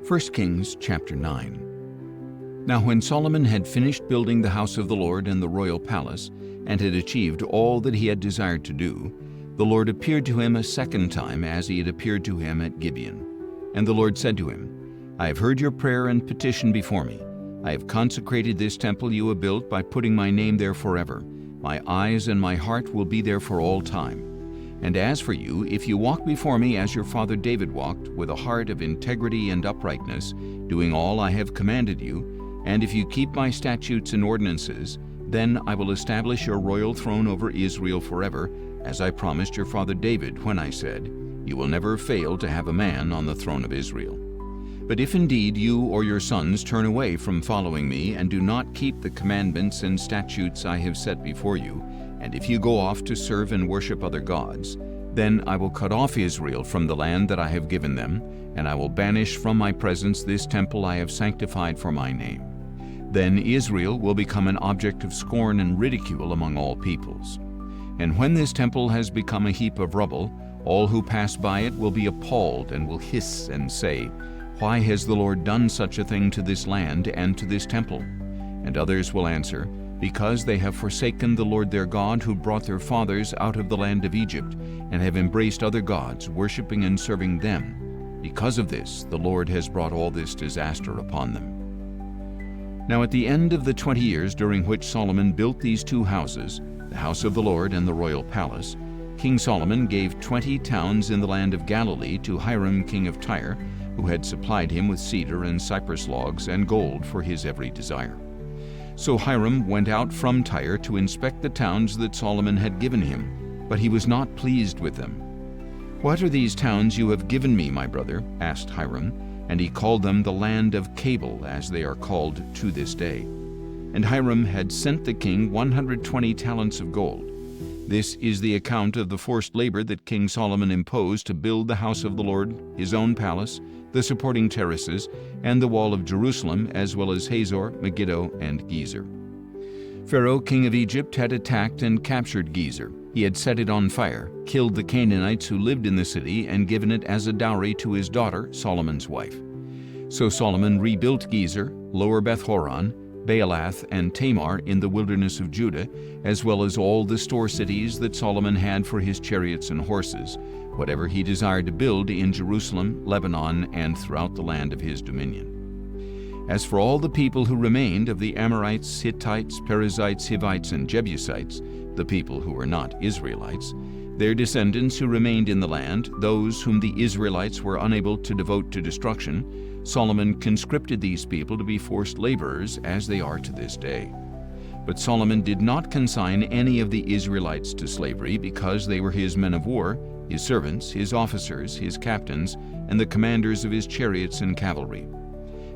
1 Kings chapter 9. Now when Solomon had finished building the house of the Lord and the royal palace, and had achieved all that he had desired to do, the Lord appeared to him a second time as he had appeared to him at Gibeon. And the Lord said to him, I have heard your prayer and petition before me. I have consecrated this temple you have built by putting my name there forever. My eyes and my heart will be there for all time. And as for you, if you walk before me as your father David walked, with a heart of integrity and uprightness, doing all I have commanded you, and if you keep my statutes and ordinances, then I will establish your royal throne over Israel forever, as I promised your father David when I said, You will never fail to have a man on the throne of Israel. But if indeed you or your sons turn away from following me and do not keep the commandments and statutes I have set before you, and if you go off to serve and worship other gods, then I will cut off Israel from the land that I have given them, and I will banish from my presence this temple I have sanctified for my name. Then Israel will become an object of scorn and ridicule among all peoples. And when this temple has become a heap of rubble, all who pass by it will be appalled and will hiss and say, Why has the Lord done such a thing to this land and to this temple? And others will answer, Because they have forsaken the Lord their God, who brought their fathers out of the land of Egypt, and have embraced other gods, worshiping and serving them. Because of this, the Lord has brought all this disaster upon them. Now at the end of the 20 years during which Solomon built these two houses, the house of the Lord and the royal palace, King Solomon gave 20 towns in the land of Galilee to Hiram king of Tyre, who had supplied him with cedar and cypress logs and gold for his every desire. So Hiram went out from Tyre to inspect the towns that Solomon had given him, but he was not pleased with them. What are these towns you have given me, my brother? Asked Hiram, and he called them the land of Cabul, as they are called to this day. And Hiram had sent the king 120 talents of gold. This is the account of the forced labor that King Solomon imposed to build the house of the Lord, his own palace, the supporting terraces, and the wall of Jerusalem, as well as Hazor, Megiddo, and Gezer. Pharaoh, king of Egypt, had attacked and captured Gezer. He had set it on fire, killed the Canaanites who lived in the city, and given it as a dowry to his daughter, Solomon's wife. So Solomon rebuilt Gezer, Lower Beth-horon, Baalath, and Tamar in the wilderness of Judah, as well as all the store cities that Solomon had for his chariots and horses, whatever he desired to build in Jerusalem, Lebanon, and throughout the land of his dominion. As for all the people who remained of the Amorites, Hittites, Perizzites, Hivites, and Jebusites, the people who were not Israelites, their descendants who remained in the land, those whom the Israelites were unable to devote to destruction, Solomon conscripted these people to be forced laborers, as they are to this day. But Solomon did not consign any of the Israelites to slavery, because they were his men of war, his servants, his officers, his captains, and the commanders of his chariots and cavalry.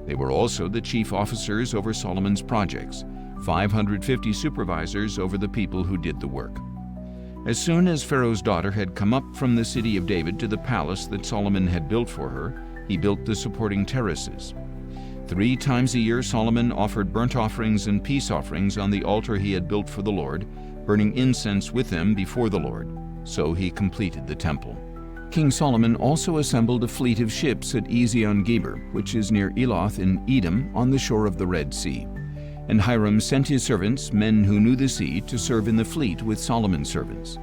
They were also the chief officers over Solomon's projects, 550 supervisors over the people who did the work. As soon as Pharaoh's daughter had come up from the city of David to the palace that Solomon had built for her, he built the supporting terraces. 3 times a year Solomon offered burnt offerings and peace offerings on the altar he had built for the Lord, burning incense with them before the Lord. So he completed the temple. King Solomon also assembled a fleet of ships at Ezion-Geber, which is near Eloth in Edom, on the shore of the Red Sea. And Hiram sent his servants, men who knew the sea, to serve in the fleet with Solomon's servants.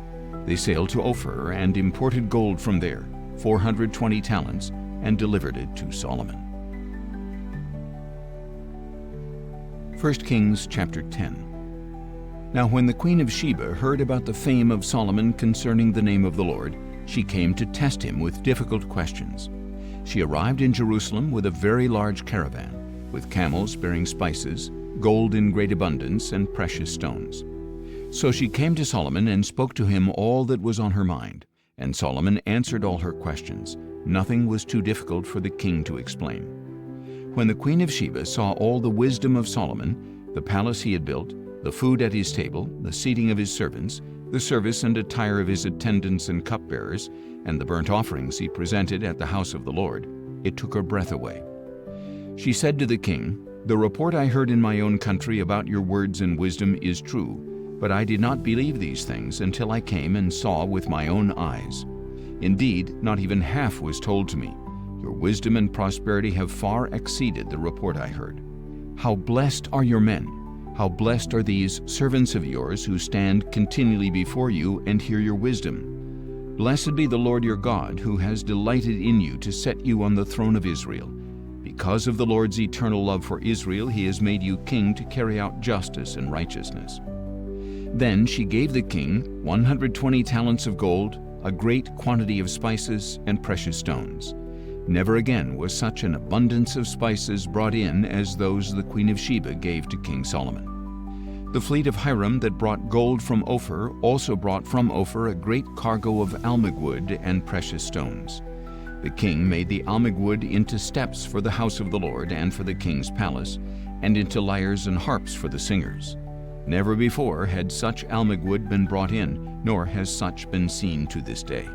They sailed to Ophir and imported gold from there, 420 talents, and delivered it to Solomon. 1 Kings chapter 10. Now when the queen of Sheba heard about the fame of Solomon concerning the name of the Lord, she came to test him with difficult questions. She arrived in Jerusalem with a very large caravan, with camels bearing spices, gold in great abundance, and precious stones. So she came to Solomon and spoke to him all that was on her mind, and Solomon answered all her questions. Nothing was too difficult for the king to explain. When the queen of Sheba saw all the wisdom of Solomon, the palace he had built, the food at his table, the seating of his servants, the service and attire of his attendants and cupbearers, and the burnt offerings he presented at the house of the Lord, it took her breath away. She said to the king, The report I heard in my own country about your words and wisdom is true, but I did not believe these things until I came and saw with my own eyes. Indeed, not even half was told to me. Your wisdom and prosperity have far exceeded the report I heard. How blessed are your men! How blessed are these servants of yours who stand continually before you and hear your wisdom. Blessed be the Lord your God, who has delighted in you to set you on the throne of Israel. Because of the Lord's eternal love for Israel, he has made you king to carry out justice and righteousness. Then she gave the king 120 talents of gold, a great quantity of spices and precious stones. Never again was such an abundance of spices brought in as those the Queen of Sheba gave to King Solomon. The fleet of Hiram that brought gold from Ophir also brought from Ophir a great cargo of almug wood and precious stones. The king made the almug wood into steps for the house of the Lord and for the king's palace, and into lyres and harps for the singers. Never before had such almug wood been brought in, nor has such been seen to this day.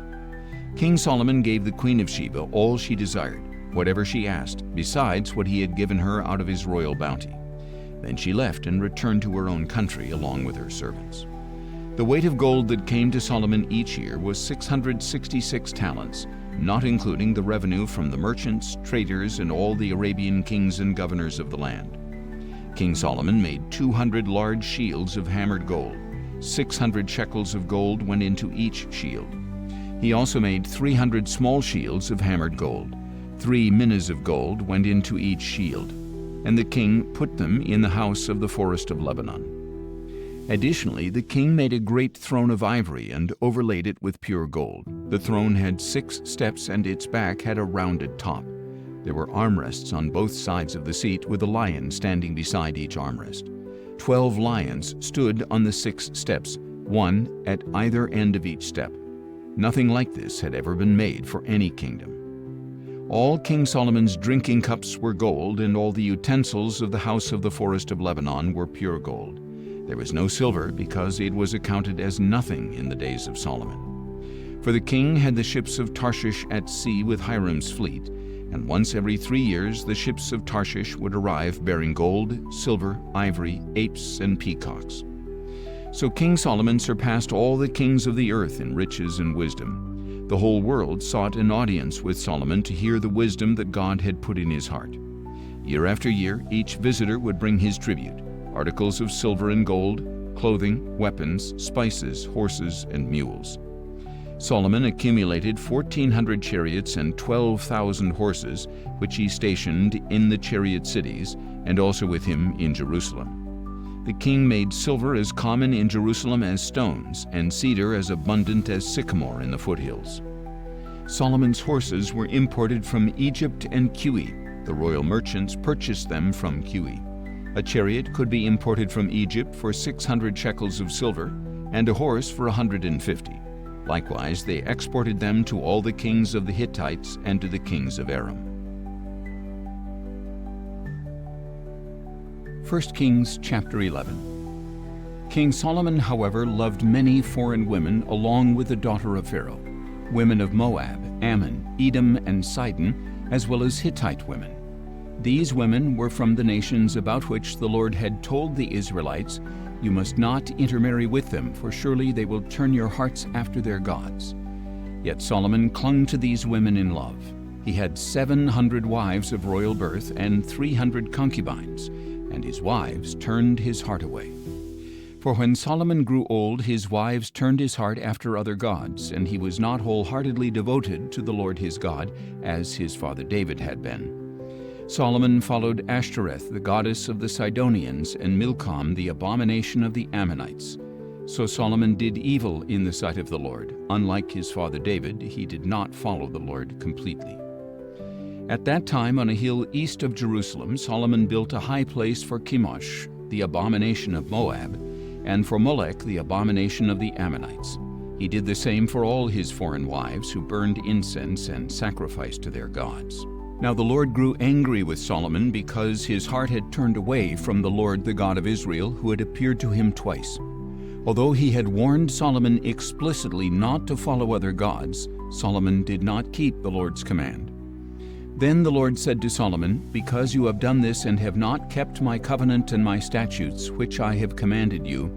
King Solomon gave the Queen of Sheba all she desired, whatever she asked, besides what he had given her out of his royal bounty. Then she left and returned to her own country along with her servants. The weight of gold that came to Solomon each year was 666 talents, not including the revenue from the merchants, traders, and all the Arabian kings and governors of the land. King Solomon made 200 large shields of hammered gold. 600 shekels of gold went into each shield. He also made 300 small shields of hammered gold. 3 minas of gold went into each shield, and the king put them in the house of the forest of Lebanon. Additionally, the king made a great throne of ivory and overlaid it with pure gold. The throne had 6 steps, and its back had a rounded top. There were armrests on both sides of the seat, with a lion standing beside each armrest. 12 lions stood on the 6 steps, one at either end of each step. Nothing like this had ever been made for any kingdom. All King Solomon's drinking cups were gold, and all the utensils of the house of the forest of Lebanon were pure gold. There was no silver, because it was accounted as nothing in the days of Solomon. For the king had the ships of Tarshish at sea with Hiram's fleet, and once every 3 years the ships of Tarshish would arrive bearing gold, silver, ivory, apes, and peacocks. So King Solomon surpassed all the kings of the earth in riches and wisdom. The whole world sought an audience with Solomon to hear the wisdom that God had put in his heart. Year after year, each visitor would bring his tribute, articles of silver and gold, clothing, weapons, spices, horses, and mules. Solomon accumulated 1,400 chariots and 12,000 horses, which he stationed in the chariot cities, and also with him in Jerusalem. The king made silver as common in Jerusalem as stones, and cedar as abundant as sycamore in the foothills. Solomon's horses were imported from Egypt and Cuwe. The royal merchants purchased them from Cuwe. A chariot could be imported from Egypt for 600 shekels of silver, and a horse for 150. Likewise, they exported them to all the kings of the Hittites and to the kings of Aram. 1 Kings chapter 11. King Solomon, however, loved many foreign women along with the daughter of Pharaoh, women of Moab, Ammon, Edom, and Sidon, as well as Hittite women. These women were from the nations about which the Lord had told the Israelites, "You must not intermarry with them, for surely they will turn your hearts after their gods." Yet Solomon clung to these women in love. He had 700 wives of royal birth and 300 concubines, and his wives turned his heart away. For when Solomon grew old, his wives turned his heart after other gods, and he was not wholeheartedly devoted to the Lord his God, as his father David had been. Solomon followed Ashtoreth, the goddess of the Sidonians, and Milcom, the abomination of the Ammonites. So Solomon did evil in the sight of the Lord. Unlike his father David, he did not follow the Lord completely. At that time, on a hill east of Jerusalem, Solomon built a high place for Chemosh, the abomination of Moab, and for Molech, the abomination of the Ammonites. He did the same for all his foreign wives, who burned incense and sacrificed to their gods. Now the Lord grew angry with Solomon because his heart had turned away from the Lord, the God of Israel, who had appeared to him twice. Although he had warned Solomon explicitly not to follow other gods, Solomon did not keep the Lord's command. Then the Lord said to Solomon, "Because you have done this and have not kept my covenant and my statutes, which I have commanded you,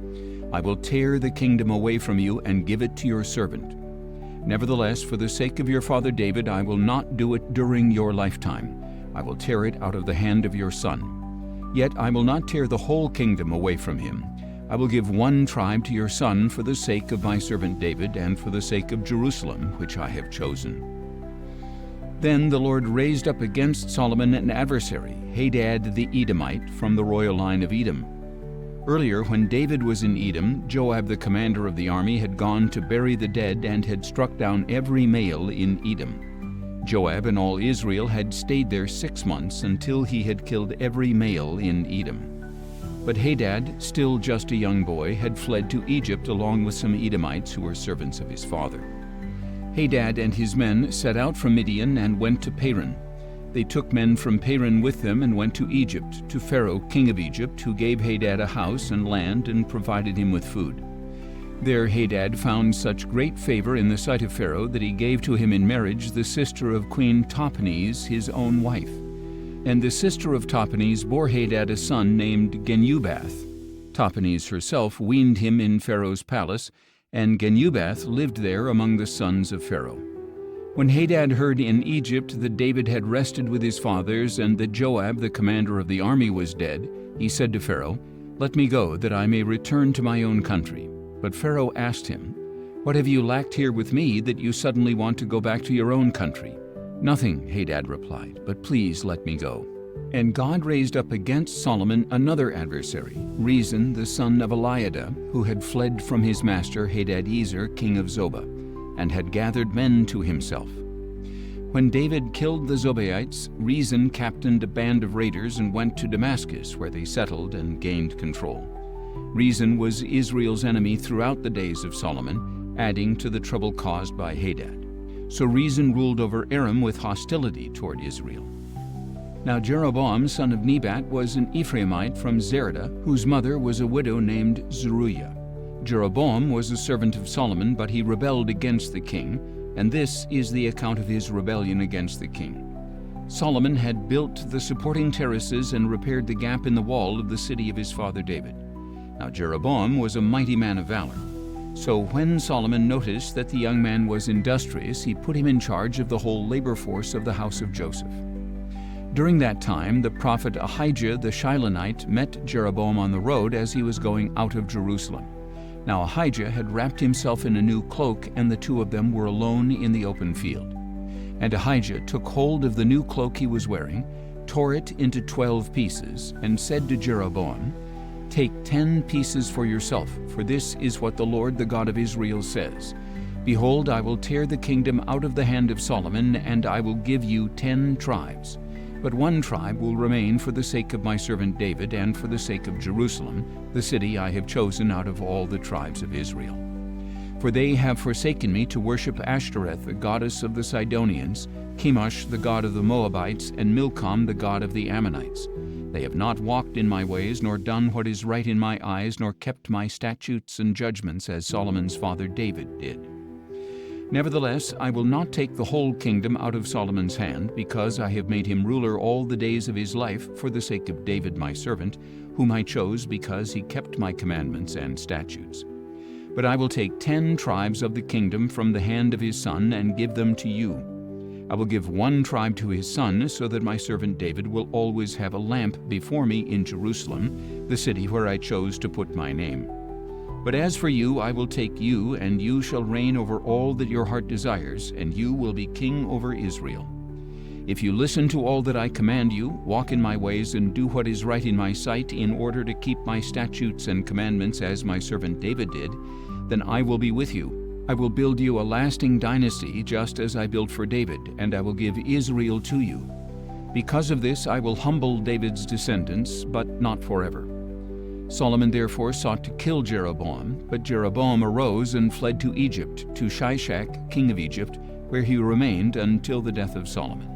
I will tear the kingdom away from you and give it to your servant. Nevertheless, for the sake of your father David, I will not do it during your lifetime. I will tear it out of the hand of your son. Yet I will not tear the whole kingdom away from him. I will give one tribe to your son for the sake of my servant David and for the sake of Jerusalem, which I have chosen." Then the Lord raised up against Solomon an adversary, Hadad the Edomite, from the royal line of Edom. Earlier, when David was in Edom, Joab the commander of the army had gone to bury the dead and had struck down every male in Edom. Joab and all Israel had stayed there 6 months until he had killed every male in Edom. But Hadad, still just a young boy, had fled to Egypt along with some Edomites who were servants of his father. Hadad and his men set out from Midian and went to Paran. They took men from Paran with them and went to Egypt, to Pharaoh, king of Egypt, who gave Hadad a house and land and provided him with food. There Hadad found such great favor in the sight of Pharaoh that he gave to him in marriage the sister of Queen Tahpenes, his own wife. And the sister of Tahpenes bore Hadad a son named Genubath. Tahpenes herself weaned him in Pharaoh's palace, and Genubath lived there among the sons of Pharaoh. When Hadad heard in Egypt that David had rested with his fathers and that Joab, the commander of the army, was dead, he said to Pharaoh, "Let me go, that I may return to my own country." But Pharaoh asked him, "What have you lacked here with me that you suddenly want to go back to your own country?" "Nothing," Hadad replied, "but please let me go." And God raised up against Solomon another adversary, Rezin the son of Eliada, who had fled from his master Hadadezer, king of Zobah, and had gathered men to himself. When David killed the Zobaites, Rezin captained a band of raiders and went to Damascus, where they settled and gained control. Rezin was Israel's enemy throughout the days of Solomon, adding to the trouble caused by Hadad. So Rezin ruled over Aram with hostility toward Israel. Now Jeroboam, son of Nebat, was an Ephraimite from Zereda, whose mother was a widow named Zeruiah. Jeroboam was a servant of Solomon, but he rebelled against the king, and this is the account of his rebellion against the king. Solomon had built the supporting terraces and repaired the gap in the wall of the city of his father David. Now Jeroboam was a mighty man of valor. So when Solomon noticed that the young man was industrious, he put him in charge of the whole labor force of the house of Joseph. During that time, the prophet Ahijah the Shilonite met Jeroboam on the road as he was going out of Jerusalem. Now Ahijah had wrapped himself in a new cloak, and the two of them were alone in the open field. And Ahijah took hold of the new cloak he was wearing, tore it into 12 pieces, and said to Jeroboam, "Take 10 pieces for yourself, for this is what the Lord, the God of Israel, says. Behold, I will tear the kingdom out of the hand of Solomon, and I will give you 10 tribes. But one tribe will remain for the sake of my servant David and for the sake of Jerusalem, the city I have chosen out of all the tribes of Israel. For they have forsaken me to worship Ashtoreth, the goddess of the Sidonians, Chemosh, the god of the Moabites, and Milcom, the god of the Ammonites. They have not walked in my ways, nor done what is right in my eyes, nor kept my statutes and judgments as Solomon's father David did. Nevertheless, I will not take the whole kingdom out of Solomon's hand, because I have made him ruler all the days of his life for the sake of David my servant, whom I chose because he kept my commandments and statutes. But I will take 10 tribes of the kingdom from the hand of his son and give them to you. I will give one tribe to his son, so that my servant David will always have a lamp before me in Jerusalem, the city where I chose to put my name. But as for you, I will take you, and you shall reign over all that your heart desires, and you will be king over Israel. If you listen to all that I command you, walk in my ways, and do what is right in my sight, in order to keep my statutes and commandments as my servant David did, then I will be with you. I will build you a lasting dynasty, just as I built for David, and I will give Israel to you. Because of this I will humble David's descendants, but not forever." Solomon therefore sought to kill Jeroboam, but Jeroboam arose and fled to Egypt, to Shishak, king of Egypt, where he remained until the death of Solomon.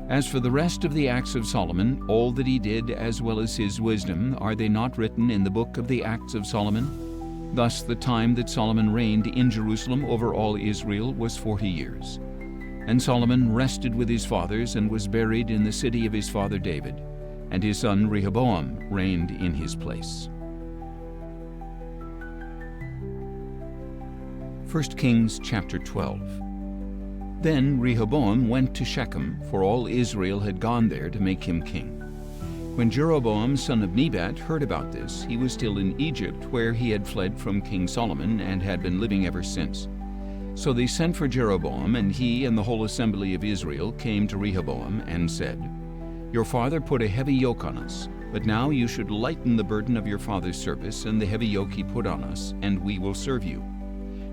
As for the rest of the acts of Solomon, all that he did as well as his wisdom, are they not written in the book of the Acts of Solomon? Thus the time that Solomon reigned in Jerusalem over all Israel was 40 years. And Solomon rested with his fathers and was buried in the city of his father David. And his son Rehoboam reigned in his place. 1 Kings chapter 12. Then Rehoboam went to Shechem, for all Israel had gone there to make him king. When Jeroboam son of Nebat heard about this, he was still in Egypt, where he had fled from King Solomon and had been living ever since. So they sent for Jeroboam, and he and the whole assembly of Israel came to Rehoboam and said, "Your father put a heavy yoke on us, but now you should lighten the burden of your father's service and the heavy yoke he put on us, and we will serve you."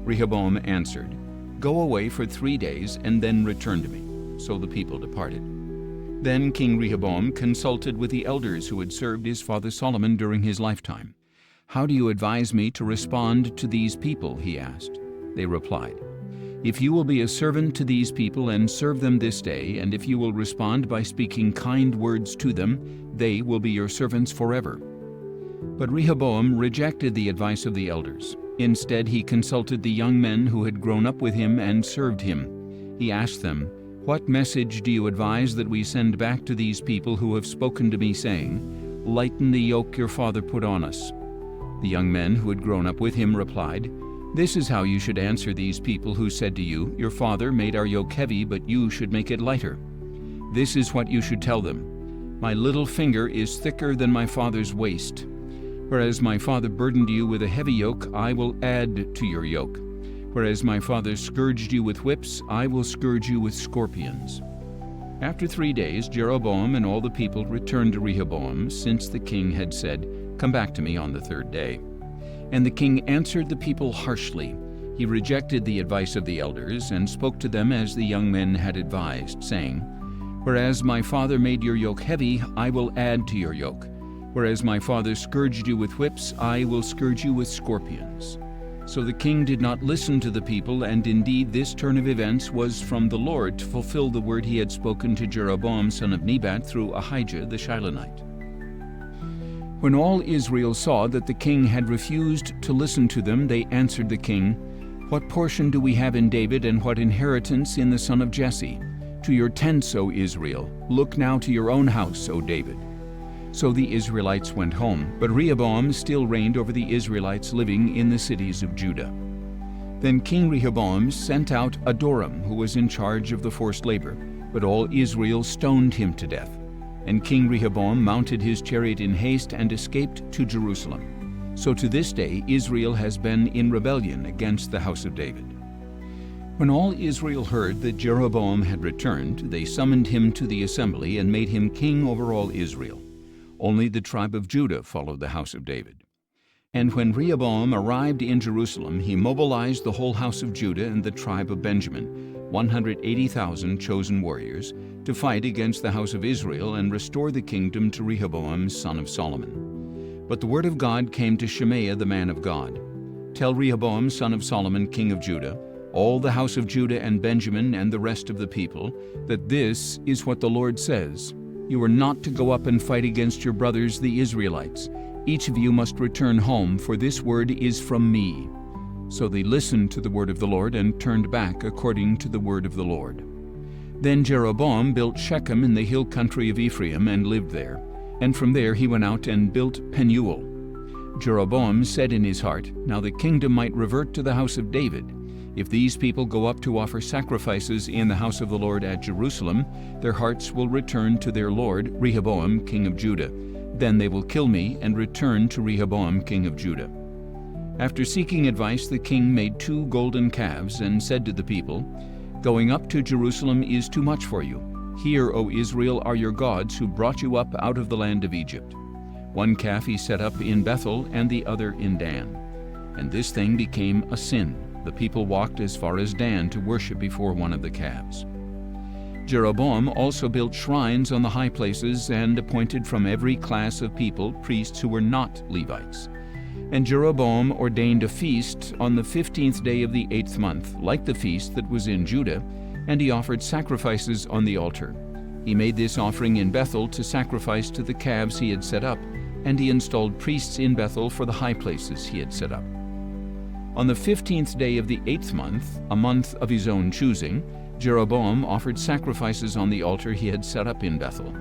Rehoboam answered, "Go away for 3 days and then return to me." So the people departed. Then King Rehoboam consulted with the elders who had served his father Solomon during his lifetime. "How do you advise me to respond to these people?" he asked. They replied, "If you will be a servant to these people and serve them this day, and if you will respond by speaking kind words to them, they will be your servants forever." But Rehoboam rejected the advice of the elders. Instead, he consulted the young men who had grown up with him and served him. He asked them, "What message do you advise that we send back to these people who have spoken to me, saying, 'Lighten the yoke your father put on us'?" The young men who had grown up with him replied, "This is how you should answer these people who said to you, 'Your father made our yoke heavy, but you should make it lighter.' This is what you should tell them: 'My little finger is thicker than my father's waist. Whereas my father burdened you with a heavy yoke, I will add to your yoke. Whereas my father scourged you with whips, I will scourge you with scorpions." After 3 days, Jeroboam and all the people returned to Rehoboam, since the king had said, "Come back to me on the 3rd day." And the king answered the people harshly. He rejected the advice of the elders and spoke to them as the young men had advised, saying, "Whereas my father made your yoke heavy, I will add to your yoke. Whereas my father scourged you with whips, I will scourge you with scorpions." So the king did not listen to the people, and indeed this turn of events was from the Lord to fulfill the word he had spoken to Jeroboam son of Nebat through Ahijah the Shilonite. When all Israel saw that the king had refused to listen to them, they answered the king, "What portion do we have in David, and what inheritance in the son of Jesse? To your tents, O Israel! Look now to your own house, O David." So the Israelites went home, but Rehoboam still reigned over the Israelites living in the cities of Judah. Then King Rehoboam sent out Adoram, who was in charge of the forced labor, but all Israel stoned him to death. And King Rehoboam mounted his chariot in haste and escaped to Jerusalem. So to this day Israel has been in rebellion against the house of David. When all Israel heard that Jeroboam had returned, they summoned him to the assembly and made him king over all Israel. Only the tribe of Judah followed the house of David. And when Rehoboam arrived in Jerusalem, he mobilized the whole house of Judah and the tribe of Benjamin, 180,000 chosen warriors, to fight against the house of Israel and restore the kingdom to Rehoboam son of Solomon. But the word of God came to Shemaiah the man of God. "Tell Rehoboam son of Solomon king of Judah, all the house of Judah and Benjamin and the rest of the people, that this is what the Lord says. You are not to go up and fight against your brothers the Israelites. Each of you must return home, for this word is from me." So they listened to the word of the Lord and turned back according to the word of the Lord. Then Jeroboam built Shechem in the hill country of Ephraim and lived there. And from there he went out and built Penuel. Jeroboam said in his heart, "Now the kingdom might revert to the house of David. If these people go up to offer sacrifices in the house of the Lord at Jerusalem, their hearts will return to their lord, Rehoboam, king of Judah. Then they will kill me and return to Rehoboam, king of Judah." After seeking advice, the king made 2 golden calves and said to the people, "Going up to Jerusalem is too much for you. Here, O Israel, are your gods who brought you up out of the land of Egypt." 1 calf he set up in Bethel and the other in Dan. And this thing became a sin. The people walked as far as Dan to worship before one of the calves. Jeroboam also built shrines on the high places and appointed from every class of people priests who were not Levites. And Jeroboam ordained a feast on the 15th day of the 8th month, like the feast that was in Judah, and he offered sacrifices on the altar. He made this offering in Bethel to sacrifice to the calves he had set up, and he installed priests in Bethel for the high places he had set up. On the 15th day of the 8th month, a month of his own choosing, Jeroboam offered sacrifices on the altar he had set up in Bethel.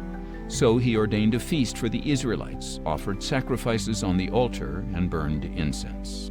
So he ordained a feast for the Israelites, offered sacrifices on the altar, and burned incense.